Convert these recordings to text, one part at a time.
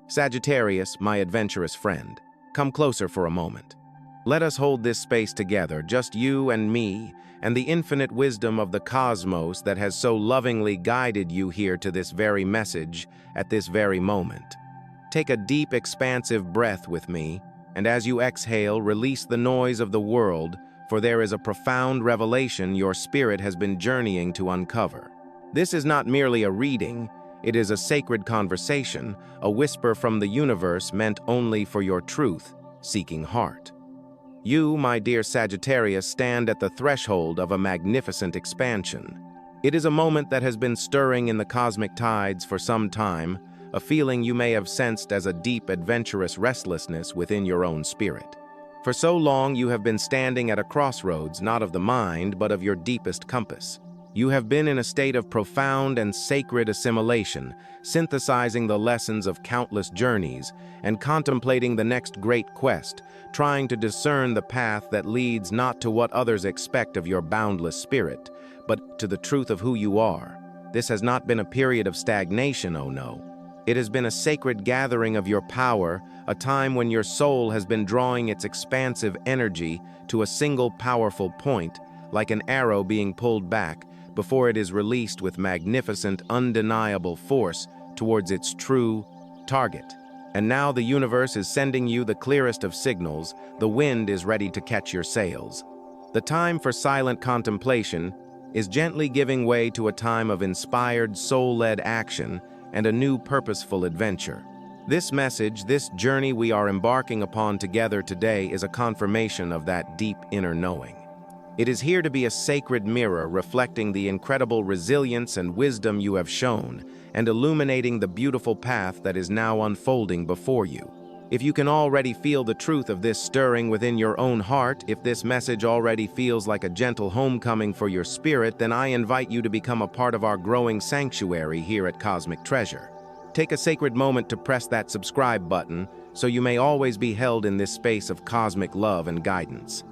Sagittarius, my adventurous friend, come closer for a moment. Let us hold this space together, just you and me, and the infinite wisdom of the cosmos that has so lovingly guided you here to this very message at this very moment. Take a deep, expansive breath with me, and as you exhale, release the noise of the world, for there is a profound revelation your spirit has been journeying to uncover. This is not merely a reading, it is a sacred conversation, a whisper from the universe meant only for your truth-seeking heart. You, my dear Sagittarius, stand at the threshold of a magnificent expansion. It is a moment that has been stirring in the cosmic tides for some time, a feeling you may have sensed as a deep, adventurous restlessness within your own spirit. For so long you have been standing at a crossroads, not of the mind, but of your deepest compass. You have been in a state of profound and sacred assimilation, synthesizing the lessons of countless journeys and contemplating the next great quest, trying to discern the path that leads not to what others expect of your boundless spirit, but to the truth of who you are. This has not been a period of stagnation, oh no. It has been a sacred gathering of your power, a time when your soul has been drawing its expansive energy to a single powerful point, like an arrow being pulled back, before it is released with magnificent, undeniable force towards its true target. And now the universe is sending you the clearest of signals, the wind is ready to catch your sails. The time for silent contemplation is gently giving way to a time of inspired, soul-led action and a new purposeful adventure. This message, this journey we are embarking upon together today is a confirmation of that deep inner knowing. It is here to be a sacred mirror reflecting the incredible resilience and wisdom you have shown and illuminating the beautiful path that is now unfolding before you. If you can already feel the truth of this stirring within your own heart, if this message already feels like a gentle homecoming for your spirit, then I invite you to become a part of our growing sanctuary here at Cosmic Treasure. Take a sacred moment to press that subscribe button so you may always be held in this space of cosmic love and guidance.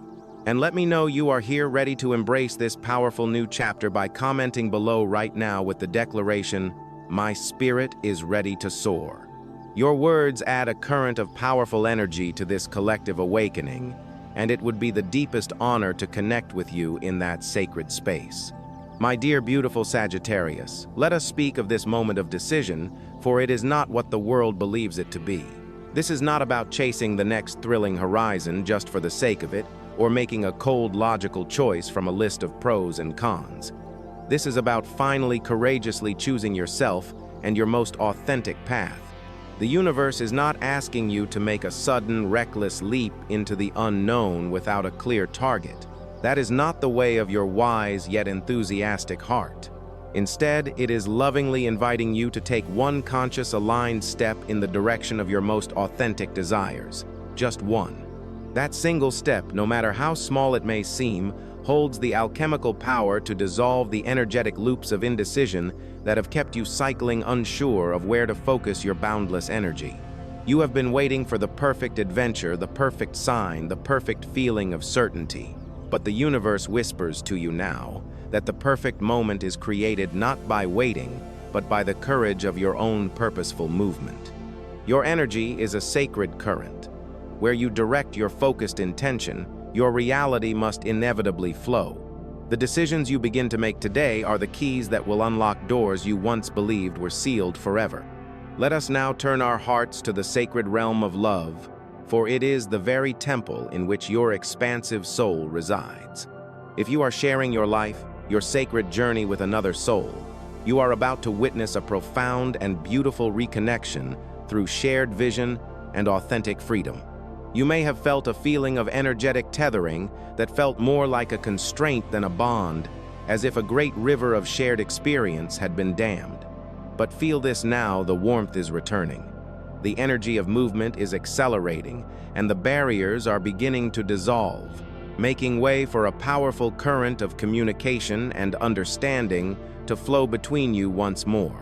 And let me know you are here ready to embrace this powerful new chapter by commenting below right now with the declaration, "My spirit is ready to soar." Your words add a current of powerful energy to this collective awakening, and it would be the deepest honor to connect with you in that sacred space. My dear beautiful Sagittarius, let us speak of this moment of decision, for it is not what the world believes it to be. This is not about chasing the next thrilling horizon just for the sake of it, or making a cold, logical choice from a list of pros and cons. This is about finally courageously choosing yourself and your most authentic path. The universe is not asking you to make a sudden, reckless leap into the unknown without a clear target. That is not the way of your wise yet enthusiastic heart. Instead, it is lovingly inviting you to take one conscious, aligned step in the direction of your most authentic desires. Just one. That single step, no matter how small it may seem, holds the alchemical power to dissolve the energetic loops of indecision that have kept you cycling unsure of where to focus your boundless energy. You have been waiting for the perfect adventure, the perfect sign, the perfect feeling of certainty. But the universe whispers to you now that the perfect moment is created not by waiting, but by the courage of your own purposeful movement. Your energy is a sacred current. Where you direct your focused intention, your reality must inevitably flow. The decisions you begin to make today are the keys that will unlock doors you once believed were sealed forever. Let us now turn our hearts to the sacred realm of love, for it is the very temple in which your expansive soul resides. If you are sharing your life, your sacred journey with another soul, you are about to witness a profound and beautiful reconnection through shared vision and authentic freedom. You may have felt a feeling of energetic tethering that felt more like a constraint than a bond, as if a great river of shared experience had been dammed. But feel this now, the warmth is returning. The energy of movement is accelerating, and the barriers are beginning to dissolve, making way for a powerful current of communication and understanding to flow between you once more.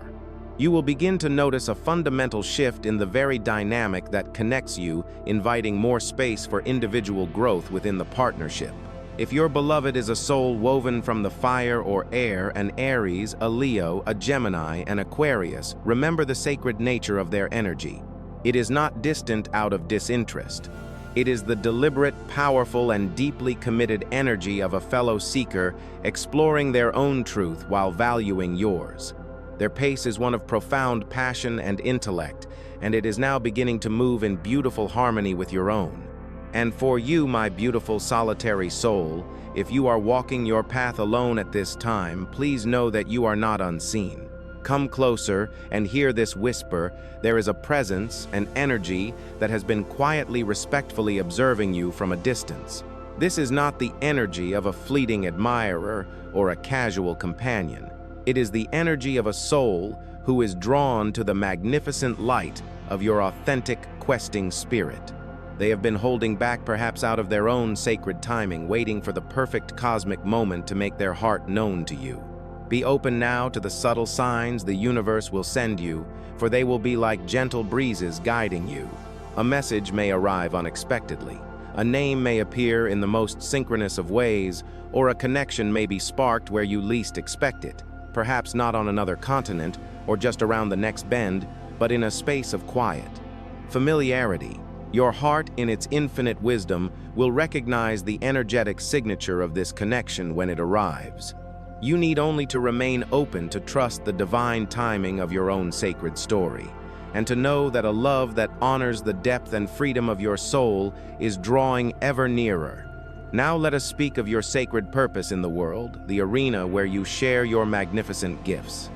You will begin to notice a fundamental shift in the very dynamic that connects you, inviting more space for individual growth within the partnership. If your beloved is a soul woven from the fire or air, an Aries, a Leo, a Gemini, an Aquarius, remember the sacred nature of their energy. It is not distant out of disinterest. It is the deliberate, powerful, and deeply committed energy of a fellow seeker exploring their own truth while valuing yours. Their pace is one of profound passion and intellect, and it is now beginning to move in beautiful harmony with your own. And for you, my beautiful solitary soul, if you are walking your path alone at this time, please know that you are not unseen. Come closer and hear this whisper. There is a presence, an energy that has been quietly, respectfully observing you from a distance. This is not the energy of a fleeting admirer or a casual companion. It is the energy of a soul who is drawn to the magnificent light of your authentic, questing spirit. They have been holding back, perhaps out of their own sacred timing, waiting for the perfect cosmic moment to make their heart known to you. Be open now to the subtle signs the universe will send you, for they will be like gentle breezes guiding you. A message may arrive unexpectedly. A name may appear in the most synchronous of ways, or a connection may be sparked where you least expect it. Perhaps not on another continent, or just around the next bend, but in a space of quiet. Familiarity. Your heart, in its infinite wisdom, will recognize the energetic signature of this connection when it arrives. You need only to remain open to trust the divine timing of your own sacred story, and to know that a love that honors the depth and freedom of your soul is drawing ever nearer. Now let us speak of your sacred purpose in the world, the arena where you share your magnificent gifts.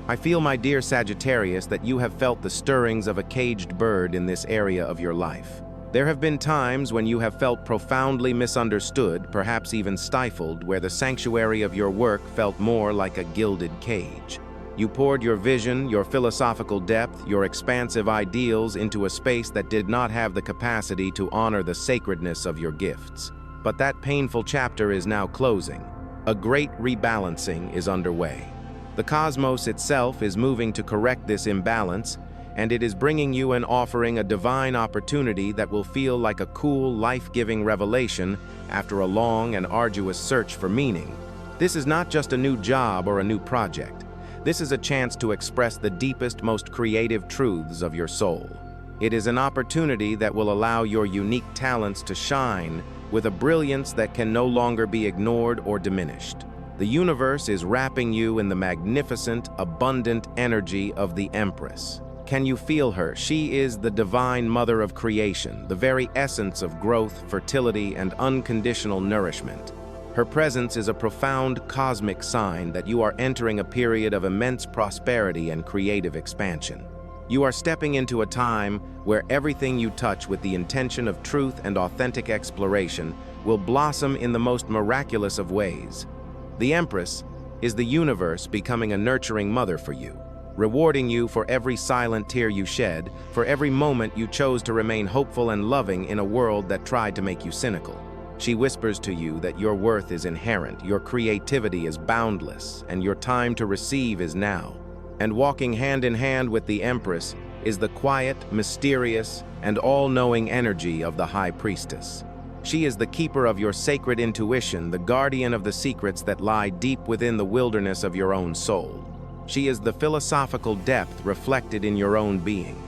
I feel, my dear Sagittarius, that you have felt the stirrings of a caged bird in this area of your life. There have been times when you have felt profoundly misunderstood, perhaps even stifled, where the sanctuary of your work felt more like a gilded cage. You poured your vision, your philosophical depth, your expansive ideals into a space that did not have the capacity to honor the sacredness of your gifts. But that painful chapter is now closing. A great rebalancing is underway. The cosmos itself is moving to correct this imbalance, and it is bringing you and offering a divine opportunity that will feel like a cool, life-giving revelation after a long and arduous search for meaning. This is not just a new job or a new project. This is a chance to express the deepest, most creative truths of your soul. It is an opportunity that will allow your unique talents to shine with a brilliance that can no longer be ignored or diminished. The universe is wrapping you in the magnificent, abundant energy of the Empress. Can you feel her? She is the divine mother of creation, the very essence of growth, fertility, and unconditional nourishment. Her presence is a profound cosmic sign that you are entering a period of immense prosperity and creative expansion. You are stepping into a time where everything you touch with the intention of truth and authentic exploration will blossom in the most miraculous of ways. The Empress is the universe becoming a nurturing mother for you, rewarding you for every silent tear you shed, for every moment you chose to remain hopeful and loving in a world that tried to make you cynical. She whispers to you that your worth is inherent, your creativity is boundless, and your time to receive is now. And walking hand in hand with the Empress is the quiet, mysterious, and all-knowing energy of the High Priestess. She is the keeper of your sacred intuition, the guardian of the secrets that lie deep within the wilderness of your own soul. She is the philosophical depth reflected in your own being.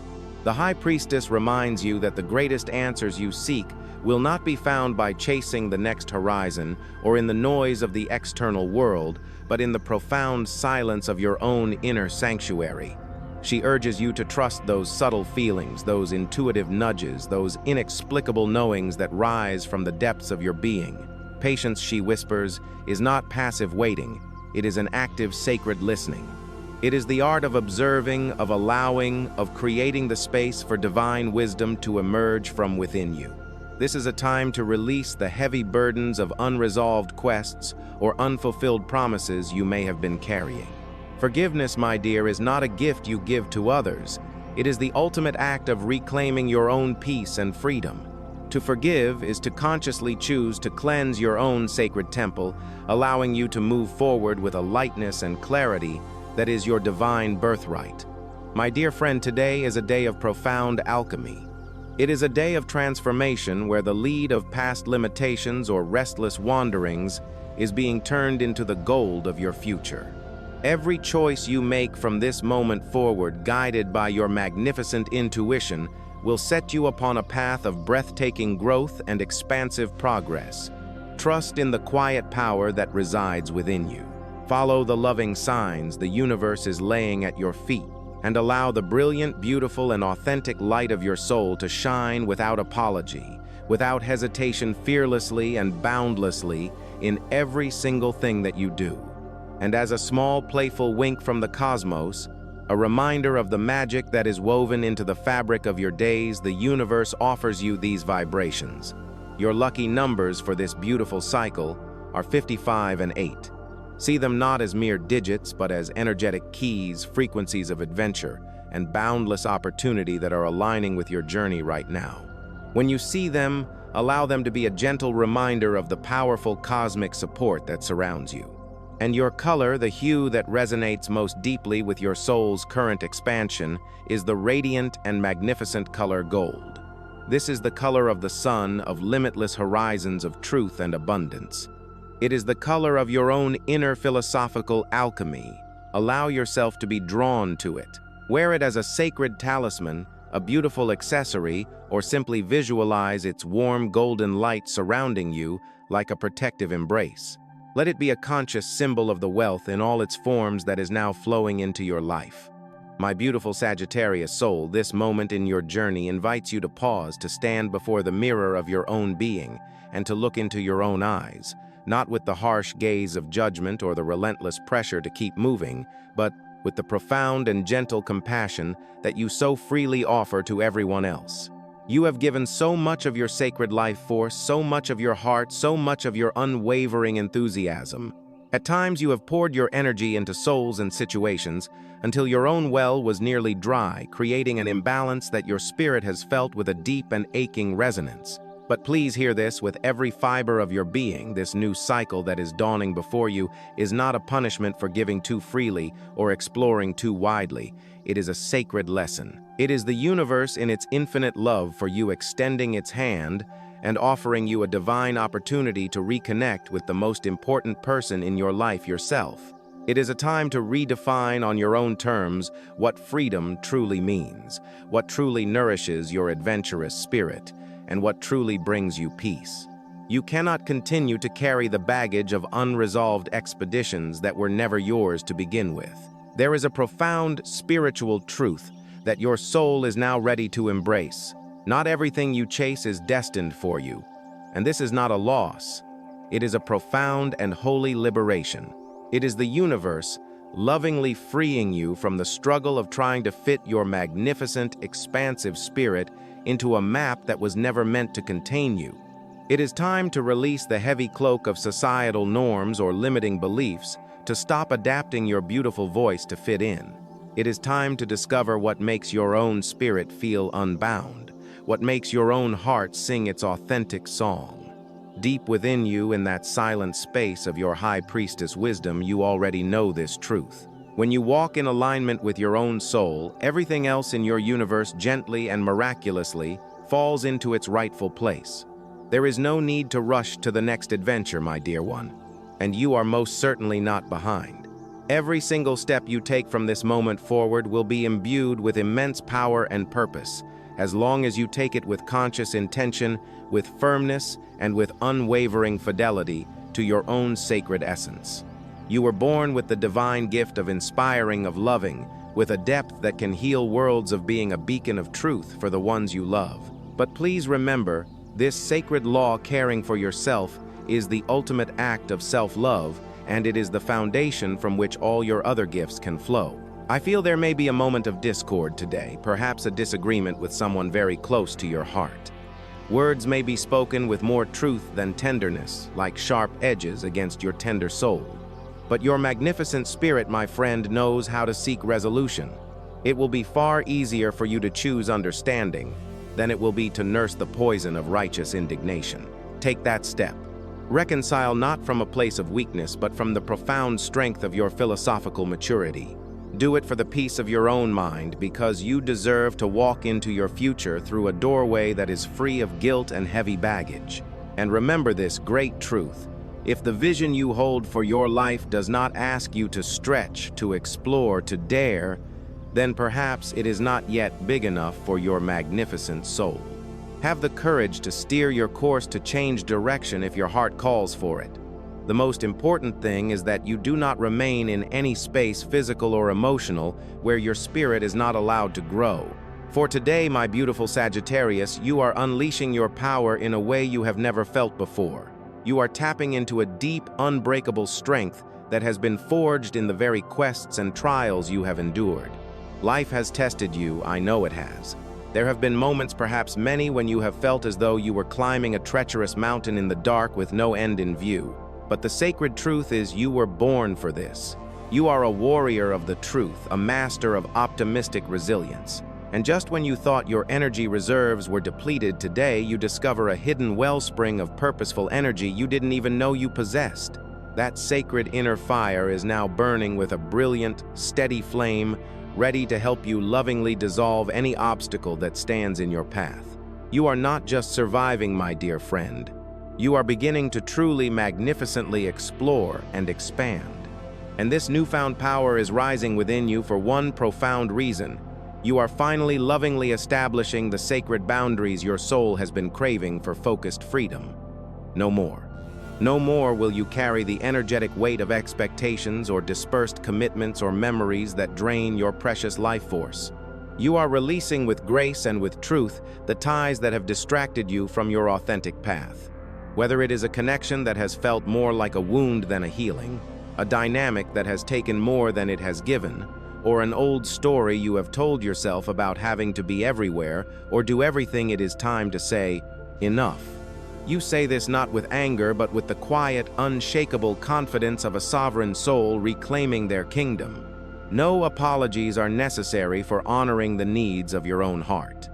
The High Priestess reminds you that the greatest answers you seek will not be found by chasing the next horizon or in the noise of the external world, but in the profound silence of your own inner sanctuary. She urges you to trust those subtle feelings, those intuitive nudges, those inexplicable knowings that rise from the depths of your being. Patience, she whispers, is not passive waiting. It is an active, sacred listening. It is the art of observing, of allowing, of creating the space for divine wisdom to emerge from within you. This is a time to release the heavy burdens of unresolved quests or unfulfilled promises you may have been carrying. Forgiveness, my dear, is not a gift you give to others. It is the ultimate act of reclaiming your own peace and freedom. To forgive is to consciously choose to cleanse your own sacred temple, allowing you to move forward with a lightness and clarity that is your divine birthright. My dear friend, today is a day of profound alchemy. It is a day of transformation where the lead of past limitations or restless wanderings is being turned into the gold of your future. Every choice you make from this moment forward, guided by your magnificent intuition, will set you upon a path of breathtaking growth and expansive progress. Trust in the quiet power that resides within you. Follow the loving signs the universe is laying at your feet, and allow the brilliant, beautiful, and authentic light of your soul to shine without apology, without hesitation, fearlessly and boundlessly in every single thing that you do. And as a small, playful wink from the cosmos, a reminder of the magic that is woven into the fabric of your days, the universe offers you these vibrations. Your lucky numbers for this beautiful cycle are 55 and 8. See them not as mere digits, but as energetic keys, frequencies of adventure, and boundless opportunity that are aligning with your journey right now. When you see them, allow them to be a gentle reminder of the powerful cosmic support that surrounds you. And your color, the hue that resonates most deeply with your soul's current expansion, is the radiant and magnificent color gold. This is the color of the sun, of limitless horizons of truth and abundance. It is the color of your own inner philosophical alchemy. Allow yourself to be drawn to it. Wear it as a sacred talisman, a beautiful accessory, or simply visualize its warm golden light surrounding you like a protective embrace. Let it be a conscious symbol of the wealth in all its forms that is now flowing into your life. My beautiful Sagittarius soul, this moment in your journey invites you to pause, to stand before the mirror of your own being, and to look into your own eyes, not with the harsh gaze of judgment or the relentless pressure to keep moving, but with the profound and gentle compassion that you so freely offer to everyone else. You have given so much of your sacred life force, so much of your heart, so much of your unwavering enthusiasm. At times you have poured your energy into souls and situations until your own well was nearly dry, creating an imbalance that your spirit has felt with a deep and aching resonance. But please hear this with every fiber of your being. This new cycle that is dawning before you is not a punishment for giving too freely or exploring too widely. It is a sacred lesson. It is the universe in its infinite love for you extending its hand and offering you a divine opportunity to reconnect with the most important person in your life, yourself. It is a time to redefine on your own terms what freedom truly means, what truly nourishes your adventurous spirit, and what truly brings you peace. You cannot continue to carry the baggage of unresolved expeditions that were never yours to begin with. There is a profound spiritual truth that your soul is now ready to embrace. Not everything you chase is destined for you, and this is not a loss. It is a profound and holy liberation. It is the universe lovingly freeing you from the struggle of trying to fit your magnificent, expansive spirit into a map that was never meant to contain you. It is time to release the heavy cloak of societal norms or limiting beliefs, to stop adapting your beautiful voice to fit in. It is time to discover what makes your own spirit feel unbound, what makes your own heart sing its authentic song. Deep within you, in that silent space of your high priestess wisdom, you already know this truth. When you walk in alignment with your own soul, everything else in your universe gently and miraculously falls into its rightful place. There is no need to rush to the next adventure, my dear one, and you are most certainly not behind. Every single step you take from this moment forward will be imbued with immense power and purpose, as long as you take it with conscious intention, with firmness, and with unwavering fidelity to your own sacred essence. You were born with the divine gift of inspiring, of loving, with a depth that can heal worlds, of being a beacon of truth for the ones you love. But please remember, this sacred law, caring for yourself, is the ultimate act of self-love, and it is the foundation from which all your other gifts can flow. I feel there may be a moment of discord today, perhaps a disagreement with someone very close to your heart. Words may be spoken with more truth than tenderness, like sharp edges against your tender soul. But your magnificent spirit, my friend, knows how to seek resolution. It will be far easier for you to choose understanding than it will be to nurse the poison of righteous indignation. Take that step. Reconcile not from a place of weakness, but from the profound strength of your philosophical maturity. Do it for the peace of your own mind, because you deserve to walk into your future through a doorway that is free of guilt and heavy baggage. And remember this great truth: If the vision you hold for your life does not ask you to stretch, to explore, to dare, then perhaps it is not yet big enough for your magnificent soul. Have the courage to steer your course, to change direction if your heart calls for it. The most important thing is that you do not remain in any space, physical or emotional, where your spirit is not allowed to grow. For today, my beautiful Sagittarius, you are unleashing your power in a way you have never felt before. You are tapping into a deep, unbreakable strength that has been forged in the very quests and trials you have endured. Life has tested you, I know it has. There have been moments, perhaps many, when you have felt as though you were climbing a treacherous mountain in the dark with no end in view. But the sacred truth is you were born for this. You are a warrior of the truth, a master of optimistic resilience. And just when you thought your energy reserves were depleted, today you discover a hidden wellspring of purposeful energy you didn't even know you possessed. That sacred inner fire is now burning with a brilliant, steady flame, ready to help you lovingly dissolve any obstacle that stands in your path. You are not just surviving, my dear friend. You are beginning to truly magnificently explore and expand. And this newfound power is rising within you for one profound reason. You are finally lovingly establishing the sacred boundaries your soul has been craving for: focused freedom. No more. No more will you carry the energetic weight of expectations or dispersed commitments or memories that drain your precious life force. You are releasing with grace and with truth the ties that have distracted you from your authentic path. Whether it is a connection that has felt more like a wound than a healing, a dynamic that has taken more than it has given, or an old story you have told yourself about having to be everywhere or do everything, it is time to say, enough. You say this not with anger, but with the quiet, unshakable confidence of a sovereign soul reclaiming their kingdom. No apologies are necessary for honoring the needs of your own heart.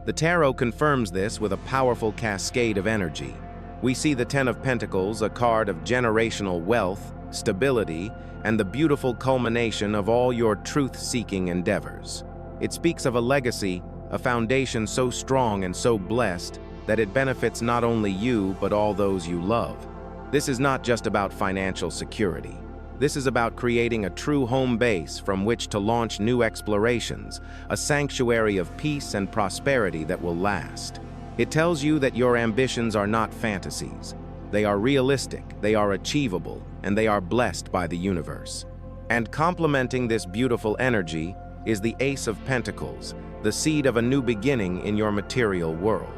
The tarot confirms this with a powerful cascade of energy. We see the Ten of Pentacles, a card of generational wealth, stability, and the beautiful culmination of all your truth-seeking endeavors. It speaks of a legacy, a foundation so strong and so blessed that it benefits not only you but all those you love. This is not just about financial security. This is about creating a true home base from which to launch new explorations, a sanctuary of peace and prosperity that will last. It tells you that your ambitions are not fantasies. They are realistic, they are achievable, and they are blessed by the universe. And complementing this beautiful energy is the Ace of Pentacles, the seed of a new beginning in your material world.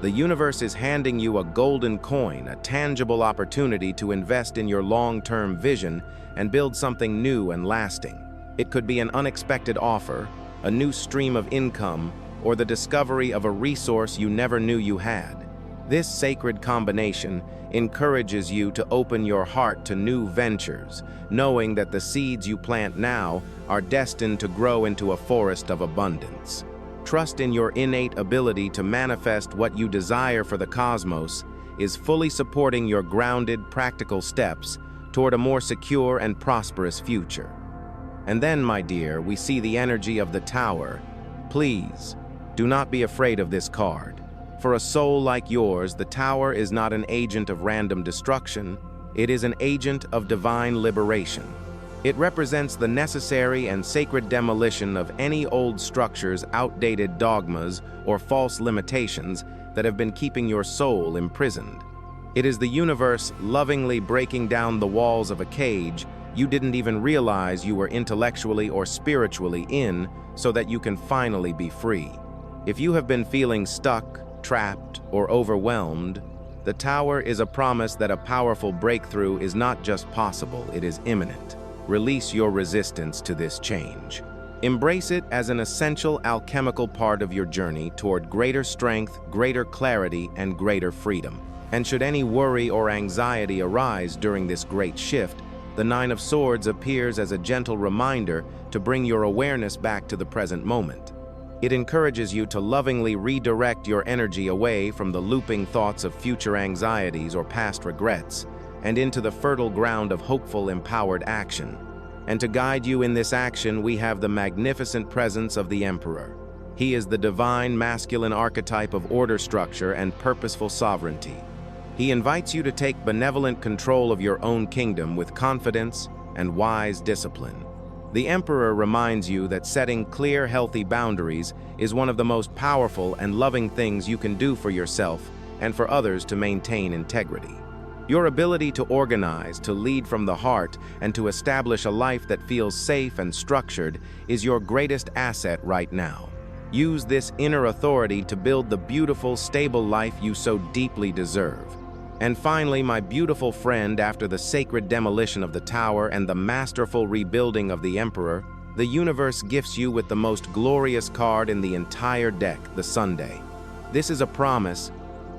The universe is handing you a golden coin, a tangible opportunity to invest in your long-term vision and build something new and lasting. It could be an unexpected offer, a new stream of income, or the discovery of a resource you never knew you had. This sacred combination encourages you to open your heart to new ventures, knowing that the seeds you plant now are destined to grow into a forest of abundance. Trust in your innate ability to manifest what you desire, for the cosmos is fully supporting your grounded, practical steps toward a more secure and prosperous future. And then, my dear, we see the energy of the Tower. Please, do not be afraid of this card. For a soul like yours, the Tower is not an agent of random destruction. It is an agent of divine liberation. It represents the necessary and sacred demolition of any old structures, outdated dogmas, or false limitations that have been keeping your soul imprisoned. It is the universe lovingly breaking down the walls of a cage you didn't even realize you were intellectually or spiritually in, so that you can finally be free. If you have been feeling stuck, trapped, or overwhelmed, the Tower is a promise that a powerful breakthrough is not just possible, it is imminent. Release your resistance to this change. Embrace it as an essential alchemical part of your journey toward greater strength, greater clarity, and greater freedom. And should any worry or anxiety arise during this great shift, the Nine of Swords appears as a gentle reminder to bring your awareness back to the present moment. It encourages you to lovingly redirect your energy away from the looping thoughts of future anxieties or past regrets, and into the fertile ground of hopeful, empowered action. And to guide you in this action, we have the magnificent presence of the Emperor. He is the divine masculine archetype of order, structure, and purposeful sovereignty. He invites you to take benevolent control of your own kingdom with confidence and wise discipline. The Emperor reminds you that setting clear, healthy boundaries is one of the most powerful and loving things you can do for yourself and for others to maintain integrity. Your ability to organize, to lead from the heart, and to establish a life that feels safe and structured is your greatest asset right now. Use this inner authority to build the beautiful, stable life you so deeply deserve. And finally, my beautiful friend, after the sacred demolition of the tower and the masterful rebuilding of the Emperor, the universe gifts you with the most glorious card in the entire deck, the Sunday. This is a promise.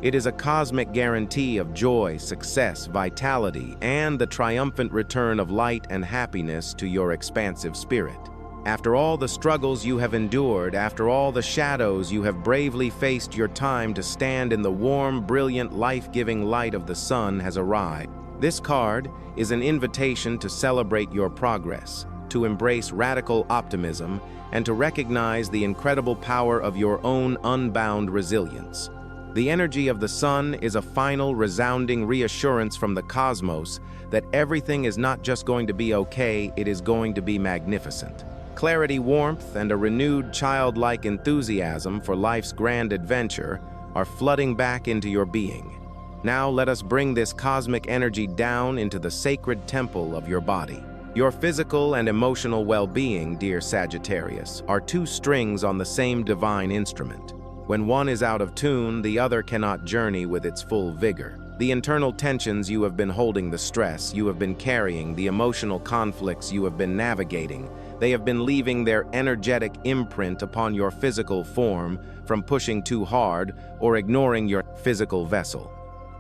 It is a cosmic guarantee of joy, success, vitality, and the triumphant return of light and happiness to your expansive spirit. After all the struggles you have endured, after all the shadows you have bravely faced, your time to stand in the warm, brilliant, life-giving light of the sun has arrived. This card is an invitation to celebrate your progress, to embrace radical optimism, and to recognize the incredible power of your own unbound resilience. The energy of the sun is a final, resounding reassurance from the cosmos that everything is not just going to be okay, it is going to be magnificent. Clarity, warmth, and a renewed childlike enthusiasm for life's grand adventure are flooding back into your being. Now let us bring this cosmic energy down into the sacred temple of your body. Your physical and emotional well-being, dear Sagittarius, are two strings on the same divine instrument. When one is out of tune, the other cannot journey with its full vigor. The internal tensions you have been holding, the stress you have been carrying, the emotional conflicts you have been navigating, they have been leaving their energetic imprint upon your physical form from pushing too hard or ignoring your physical vessel.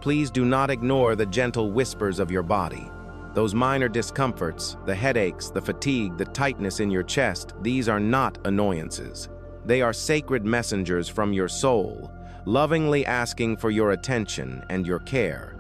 Please do not ignore the gentle whispers of your body. Those minor discomforts, the headaches, the fatigue, the tightness in your chest, these are not annoyances. They are sacred messengers from your soul, lovingly asking for your attention and your care.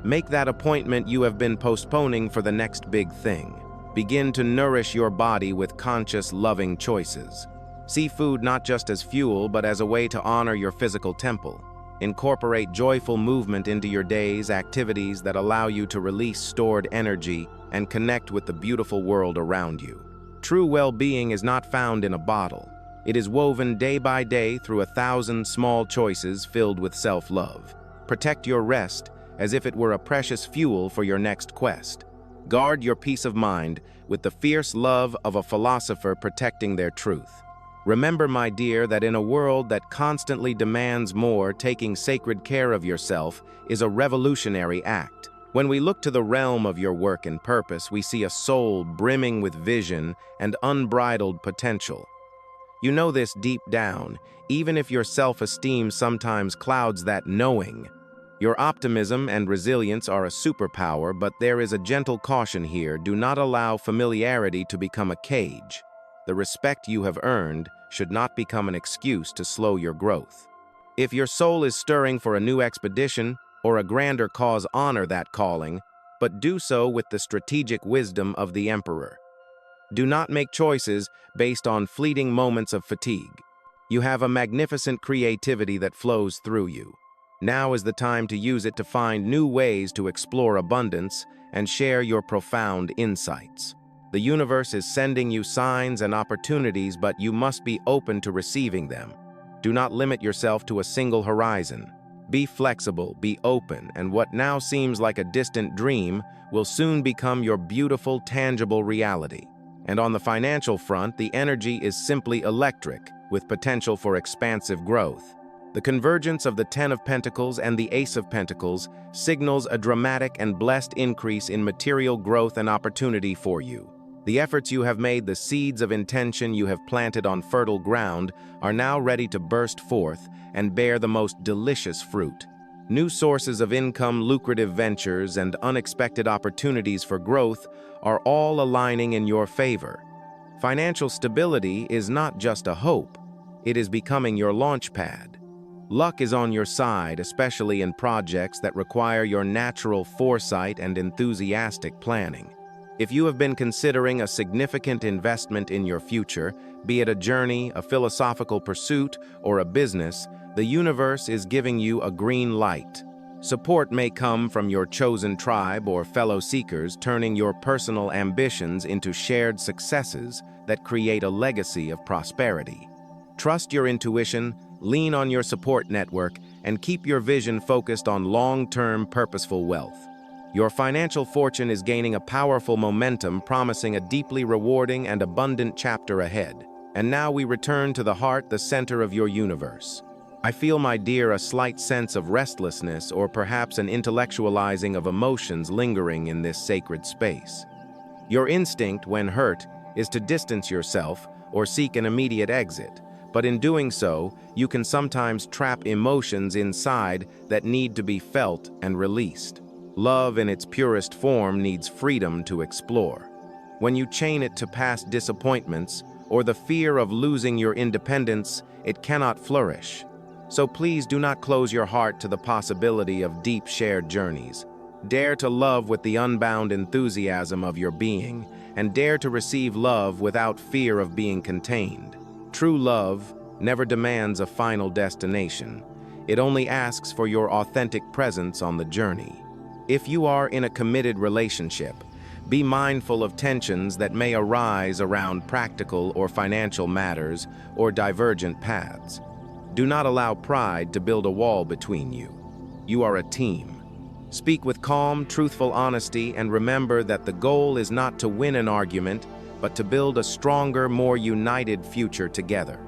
Make that appointment you have been postponing for the next big thing. Begin to nourish your body with conscious, loving choices. See food not just as fuel, but as a way to honor your physical temple. Incorporate joyful movement into your days, activities that allow you to release stored energy and connect with the beautiful world around you. True well-being is not found in a bottle. It is woven day by day through 1,000 small choices filled with self-love. Protect your rest as if it were a precious fuel for your next quest. Guard your peace of mind with the fierce love of a philosopher protecting their truth. Remember, my dear, that in a world that constantly demands more, taking sacred care of yourself is a revolutionary act. When we look to the realm of your work and purpose, we see a soul brimming with vision and unbridled potential. You know this deep down, even if your self-esteem sometimes clouds that knowing. Your optimism and resilience are a superpower, but there is a gentle caution here. Do not allow familiarity to become a cage. The respect you have earned should not become an excuse to slow your growth. If your soul is stirring for a new expedition or a grander cause, honor that calling, but do so with the strategic wisdom of the Emperor. Do not make choices based on fleeting moments of fatigue. You have a magnificent creativity that flows through you. Now is the time to use it to find new ways to explore abundance and share your profound insights. The universe is sending you signs and opportunities, but you must be open to receiving them. Do not limit yourself to a single horizon. Be flexible, be open, and what now seems like a distant dream will soon become your beautiful, tangible reality. And on the financial front, the energy is simply electric, with potential for expansive growth. The convergence of the Ten of Pentacles and the Ace of Pentacles signals a dramatic and blessed increase in material growth and opportunity for you. The efforts you have made, the seeds of intention you have planted on fertile ground, are now ready to burst forth and bear the most delicious fruit. New sources of income, lucrative ventures, and unexpected opportunities for growth are all aligning in your favor. Financial stability is not just a hope, it is becoming your launch pad. Luck is on your side, especially in projects that require your natural foresight and enthusiastic planning. If you have been considering a significant investment in your future, be it a journey, a philosophical pursuit, or a business, the universe is giving you a green light. Support may come from your chosen tribe or fellow seekers, turning your personal ambitions into shared successes that create a legacy of prosperity. Trust your intuition, lean on your support network, and keep your vision focused on long-term purposeful wealth. Your financial fortune is gaining a powerful momentum, promising a deeply rewarding and abundant chapter ahead. And now we return to the heart, the center of your universe. I feel, my dear, a slight sense of restlessness or perhaps an intellectualizing of emotions lingering in this sacred space. Your instinct, when hurt, is to distance yourself or seek an immediate exit. But in doing so, you can sometimes trap emotions inside that need to be felt and released. Love in its purest form needs freedom to explore. When you chain it to past disappointments or the fear of losing your independence, it cannot flourish. So please do not close your heart to the possibility of deep shared journeys. Dare to love with the unbound enthusiasm of your being, and dare to receive love without fear of being contained. True love never demands a final destination. It only asks for your authentic presence on the journey. If you are in a committed relationship, be mindful of tensions that may arise around practical or financial matters or divergent paths. Do not allow pride to build a wall between you. You are a team. Speak with calm, truthful honesty, and remember that the goal is not to win an argument, but to build a stronger, more united future together.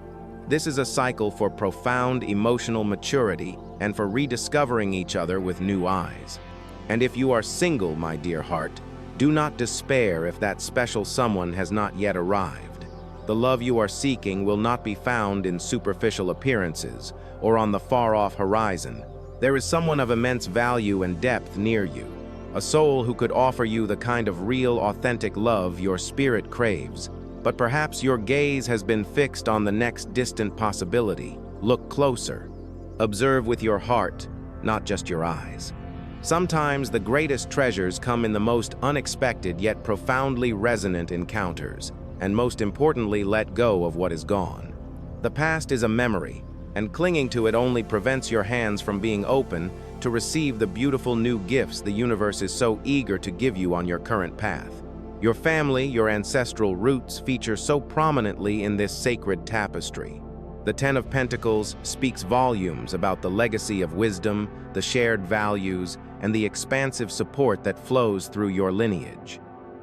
This is a cycle for profound emotional maturity and for rediscovering each other with new eyes. And if you are single, my dear heart, do not despair if that special someone has not yet arrived. The love you are seeking will not be found in superficial appearances or on the far-off horizon. There is someone of immense value and depth near you, a soul who could offer you the kind of real, authentic love your spirit craves. But perhaps your gaze has been fixed on the next distant possibility. Look closer. Observe with your heart, not just your eyes. Sometimes the greatest treasures come in the most unexpected yet profoundly resonant encounters, and most importantly, let go of what is gone. The past is a memory, and clinging to it only prevents your hands from being open to receive the beautiful new gifts the universe is so eager to give you on your current path. Your family, your ancestral roots feature so prominently in this sacred tapestry. The Ten of Pentacles speaks volumes about the legacy of wisdom, the shared values, and the expansive support that flows through your lineage.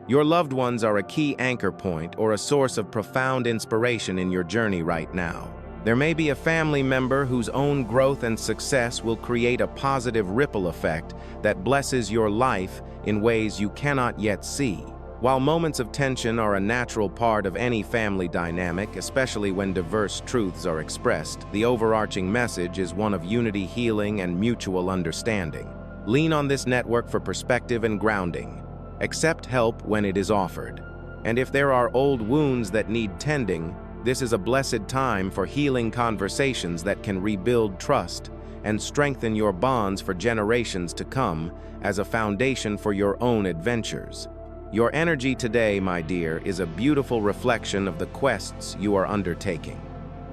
Your loved ones are a key anchor point or a source of profound inspiration in your journey right now. There may be a family member whose own growth and success will create a positive ripple effect that blesses your life in ways you cannot yet see. While moments of tension are a natural part of any family dynamic, especially when diverse truths are expressed, the overarching message is one of unity, healing, and mutual understanding. Lean on this network for perspective and grounding. Accept help when it is offered. And if there are old wounds that need tending, this is a blessed time for healing conversations that can rebuild trust and strengthen your bonds for generations to come as a foundation for your own adventures. Your energy today, my dear, is a beautiful reflection of the quests you are undertaking.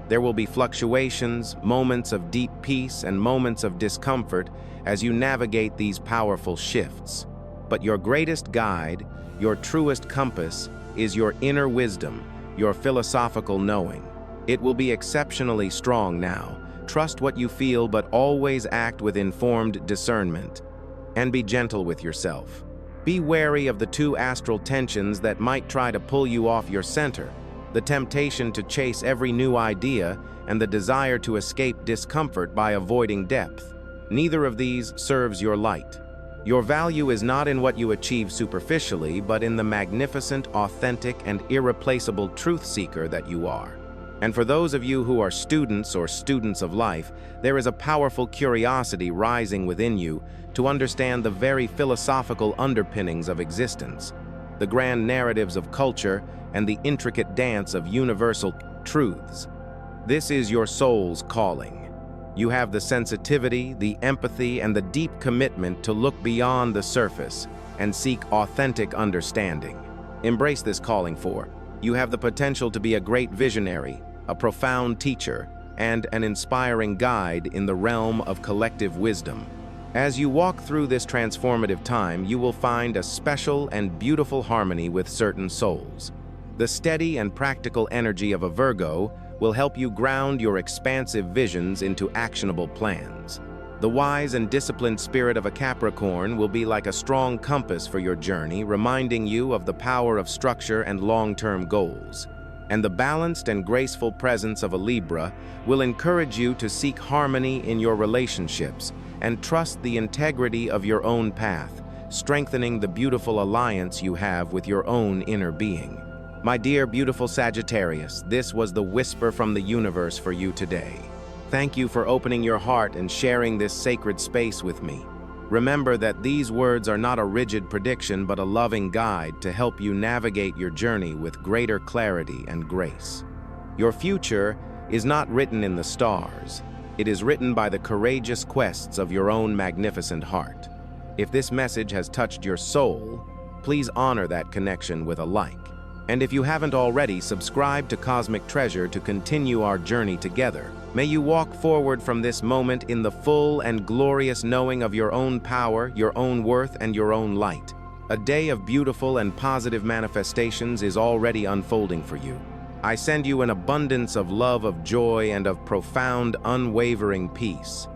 There will be fluctuations, moments of deep peace, and moments of discomfort as you navigate these powerful shifts. But your greatest guide, your truest compass, is your inner wisdom, your philosophical knowing. It will be exceptionally strong now. Trust what you feel, but always act with informed discernment. And be gentle with yourself. Be wary of the two astral tensions that might try to pull you off your center, the temptation to chase every new idea and the desire to escape discomfort by avoiding depth. Neither of these serves your light. Your value is not in what you achieve superficially, but in the magnificent, authentic, and irreplaceable truth seeker that you are. And for those of you who are students or students of life, there is a powerful curiosity rising within you to understand the very philosophical underpinnings of existence, the grand narratives of culture, and the intricate dance of universal truths. This is your soul's calling. You have the sensitivity, the empathy, and the deep commitment to look beyond the surface and seek authentic understanding. Embrace this calling, for you have the potential to be a great visionary, a profound teacher, and an inspiring guide in the realm of collective wisdom. As you walk through this transformative time, you will find a special and beautiful harmony with certain souls. The steady and practical energy of a Virgo will help you ground your expansive visions into actionable plans. The wise and disciplined spirit of a Capricorn will be like a strong compass for your journey, reminding you of the power of structure and long-term goals. And the balanced and graceful presence of a Libra will encourage you to seek harmony in your relationships and trust the integrity of your own path, strengthening the beautiful alliance you have with your own inner being. My dear beautiful Sagittarius, this was the whisper from the universe for you today. Thank you for opening your heart and sharing this sacred space with me. Remember that these words are not a rigid prediction but a loving guide to help you navigate your journey with greater clarity and grace. Your future is not written in the stars. It is written by the courageous quests of your own magnificent heart. If this message has touched your soul, please honor that connection with a like. And if you haven't already, subscribe to Cosmic Treasure to continue our journey together. May you walk forward from this moment in the full and glorious knowing of your own power, your own worth, and your own light. A day of beautiful and positive manifestations is already unfolding for you. I send you an abundance of love, of joy, and of profound, unwavering peace.